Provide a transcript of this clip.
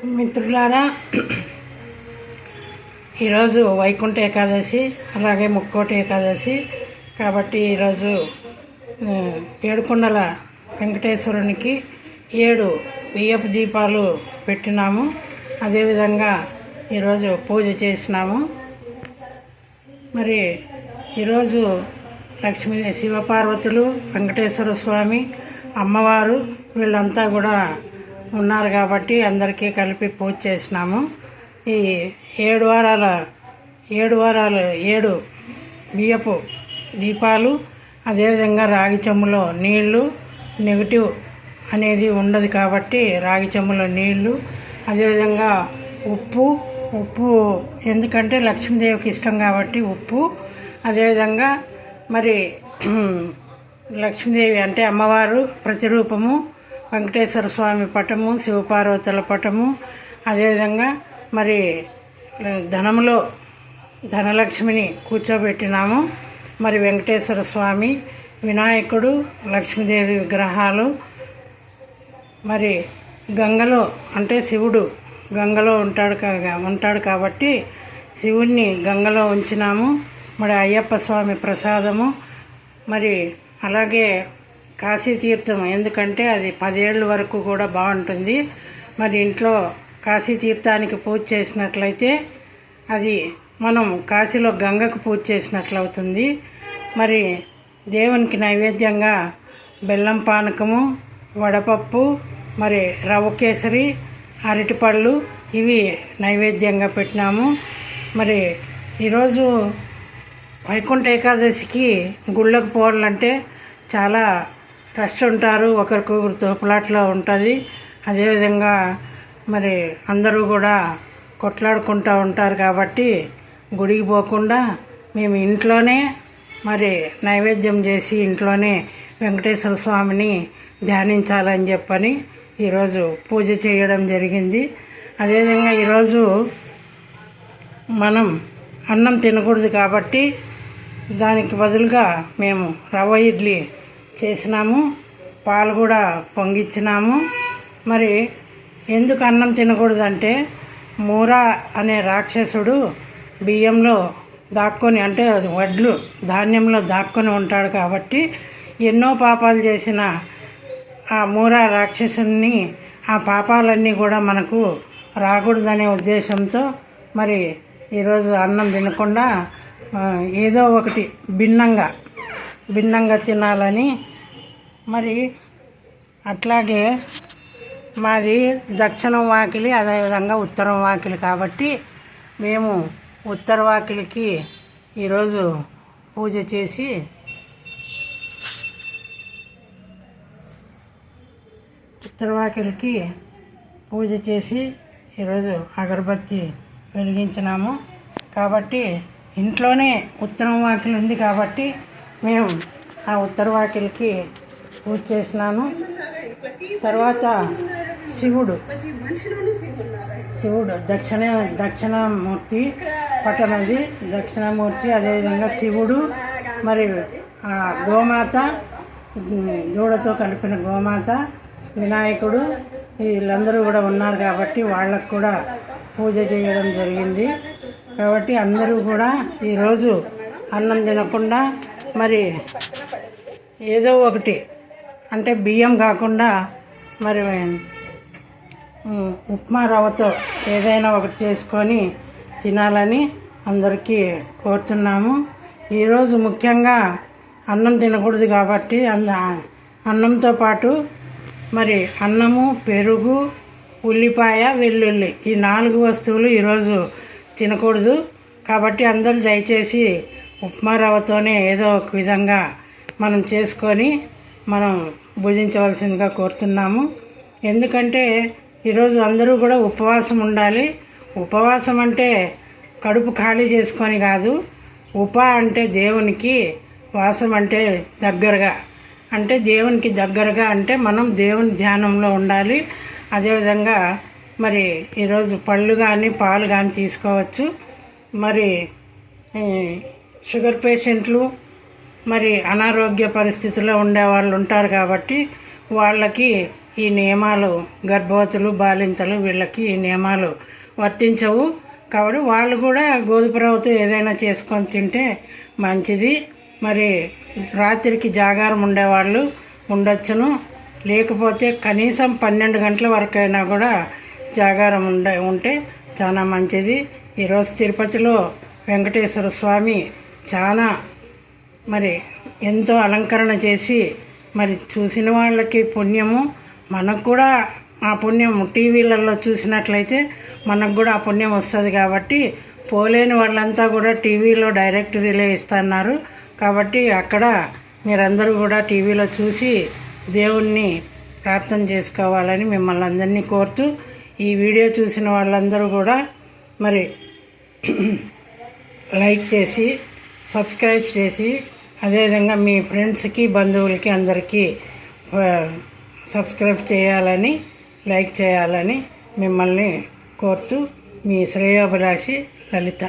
మిత్రులారా, ఈరోజు వైకుంఠ ఏకాదశి, అలాగే ముక్కోటి ఏకాదశి. కాబట్టి ఈరోజు ఏడుకొండల వెంకటేశ్వరునికి 7 బియ్యపు దీపాలు పెట్టినాము. అదేవిధంగా ఈరోజు పూజ చేసినాము. మరి ఈరోజు లక్ష్మీ శివపార్వతులు, వెంకటేశ్వర స్వామి, అమ్మవారు వీళ్ళంతా కూడా ఉన్నారు కాబట్టి అందరికీ కలిపి పూజ చేసినాము. ఈ 7 వారాలు 7 బియ్యపు దీపాలు, అదేవిధంగా రాగి చెంబులో నీళ్లు, నెగిటివ్ అనేది ఉండదు కాబట్టి రాగి చెంబులో నీళ్లు, అదేవిధంగా ఉప్పు ఎందుకంటే లక్ష్మీదేవికి ఇష్టం కాబట్టి ఉప్పు, అదేవిధంగా మరి లక్ష్మీదేవి అంటే అమ్మవారు ప్రతిరూపము, వెంకటేశ్వర స్వామి పటము, శివపార్వతుల పటము, అదేవిధంగా మరి ధనములో ధనలక్ష్మిని కూర్చోబెట్టినాము. మరి వెంకటేశ్వర స్వామి, వినాయకుడు, లక్ష్మీదేవి విగ్రహాలు, మరి గంగలో అంటే శివుడు గంగలో ఉంటాడు కాబట్టి శివుణ్ణి గంగలో ఉంచినాము. మరి అయ్యప్ప స్వామి ప్రసాదము, మరి అలాగే కాశీ తీర్థం, ఎందుకంటే అది 10 ఏళ్ళ వరకు కూడా బాగుంటుంది. మరి ఇంట్లో కాశీ తీర్థానికి పూజ చేసినట్లయితే అది మనం కాశీలో గంగకు పూజ చేసినట్లు అవుతుంది. మరి దేవునికి నైవేద్యంగా బెల్లం పానకము, వడపప్పు, మరి రవ్వ కేసరి, అరటిపళ్ళు ఇవి నైవేద్యంగా పెట్టినాము. మరి ఈరోజు వైకుంఠ ఏకాదశికి గుళ్ళకు పోవాలంటే చాలా రష్ ఉంటారు, ఒకరికొకరు తోపులాట్లో ఉంటుంది. అదేవిధంగా మరి అందరూ కూడా కొట్లాడుకుంటూ ఉంటారు కాబట్టి గుడికి పోకుండా మేము ఇంట్లోనే మరి నైవేద్యం చేసి ఇంట్లోనే వెంకటేశ్వర స్వామిని ధ్యానించాలని చెప్పని ఈరోజు పూజ చేయడం జరిగింది. అదేవిధంగా ఈరోజు మనం అన్నం తినకూడదు కాబట్టి దానికి బదులుగా మేము రవ్వ ఇడ్లీ చేసినాము, పాలు కూడా పొంగిచ్చినాము. మరి ఎందుకు అన్నం తినకూడదంటే మూరా అనే రాక్షసుడు బియ్యంలో దాక్కొని, అంటే వడ్లు ధాన్యంలో దాక్కొని ఉంటాడు కాబట్టి ఎన్నో పాపాలు చేసిన ఆ మూరా రాక్షసుని ఆ పాపాలన్నీ కూడా మనకు రాకూడదనే ఉద్దేశంతో మరి ఈరోజు అన్నం తినకుండా ఏదో ఒకటి భిన్నంగా తినాలని. మరి అట్లాగే మాది దక్షిణం వాకిలి, అదేవిధంగా ఉత్తరం వాకిలి కాబట్టి మేము ఉత్తర వాకిలికి ఈరోజు పూజ చేసి ఈరోజు అగరబత్తి వెలిగించినాము. కాబట్టి ఇంట్లోనే ఉత్తరం వాకిలి ఉంది కాబట్టి మేము ఆ ఉత్తర వాకిలికి పూజ చేసినాను. తర్వాత శివుడు దక్షిణమూర్తి పట్టణది దక్షిణమూర్తి, అదేవిధంగా శివుడు, మరి గోమాత, దూడతో కలిపిన గోమాత, వినాయకుడు వీళ్ళందరూ కూడా ఉన్నారు కాబట్టి వాళ్ళకు కూడా పూజ చేయడం జరిగింది. కాబట్టి అందరూ కూడా ఈరోజు అన్నం తినకుండా మరి ఏదో ఒకటి అంటే బియ్యం కాకుండా మరి ఉప్మా రవ్వతో ఏదైనా ఒకటి చేసుకొని తినాలని అందరికీ కోరుతున్నాము. ఈరోజు ముఖ్యంగా అన్నం తినకూడదు కాబట్టి అన్నంతో పాటు మరి అన్నము, పెరుగు, ఉల్లిపాయ, వెల్లుల్లి ఈ 4 వస్తువులు ఈరోజు తినకూడదు. కాబట్టి అందరూ దయచేసి ఉప్మా రవ్వతోనే ఏదో ఒక విధంగా మనం చేసుకొని మనం భుజించవలసిందిగా కోరుతున్నాము. ఎందుకంటే ఈరోజు అందరూ కూడా ఉపవాసం ఉండాలి. ఉపవాసం అంటే కడుపు ఖాళీ చేసుకొని కాదు. అంటే దేవునికి, వాసం అంటే దగ్గరగా, అంటే దేవునికి దగ్గరగా, అంటే మనం దేవుని ధ్యానంలో ఉండాలి. అదేవిధంగా మరి ఈరోజు పళ్ళు కానీ పాలు కానీ తీసుకోవచ్చు. మరి షుగర్ పేషెంట్లు, మరి అనారోగ్య పరిస్థితుల్లో ఉండేవాళ్ళు ఉంటారు కాబట్టి వాళ్ళకి ఈ నియమాలు గర్భవతులు బాలింతలు వీళ్ళకి ఈ నియమాలు వర్తించవు. కాబట్టి వాళ్ళు కూడా గోధుమ రవ్వతో ఏదైనా చేసుకొని తింటే మంచిది. మరి రాత్రికి జాగారం ఉండేవాళ్ళు ఉండొచ్చును, లేకపోతే కనీసం 12 గంటల వరకైనా కూడా జాగారం ఉంటే చాలా మంచిది. ఈరోజు తిరుపతిలో వెంకటేశ్వర స్వామి చాలా మరి ఎంతో అలంకరణ చేసి మరి చూసిన వాళ్ళకి పుణ్యము, మనకు కూడా ఆ పుణ్యం టీవీలలో చూసినట్లయితే మనకు కూడా ఆ పుణ్యం వస్తుంది. కాబట్టి పోలేని వాళ్ళంతా కూడా టీవీలో డైరెక్ట్ రిలే ఇస్తున్నారు. కాబట్టి అక్కడ మీరందరూ కూడా టీవీలో చూసి దేవుణ్ణి ప్రార్థన చేసుకోవాలని మిమ్మల్ని అందరినీ కోరుతూ, ఈ వీడియో చూసిన వాళ్ళందరూ కూడా మరి లైక్ చేసి సబ్స్క్రైబ్ చేసి అదేవిధంగా మీ ఫ్రెండ్స్కి బంధువులకి అందరికీ సబ్స్క్రైబ్ చేయాలని లైక్ చేయాలని మిమ్మల్ని కోరుతూ మీ శ్రేయోభిలాషి లలిత.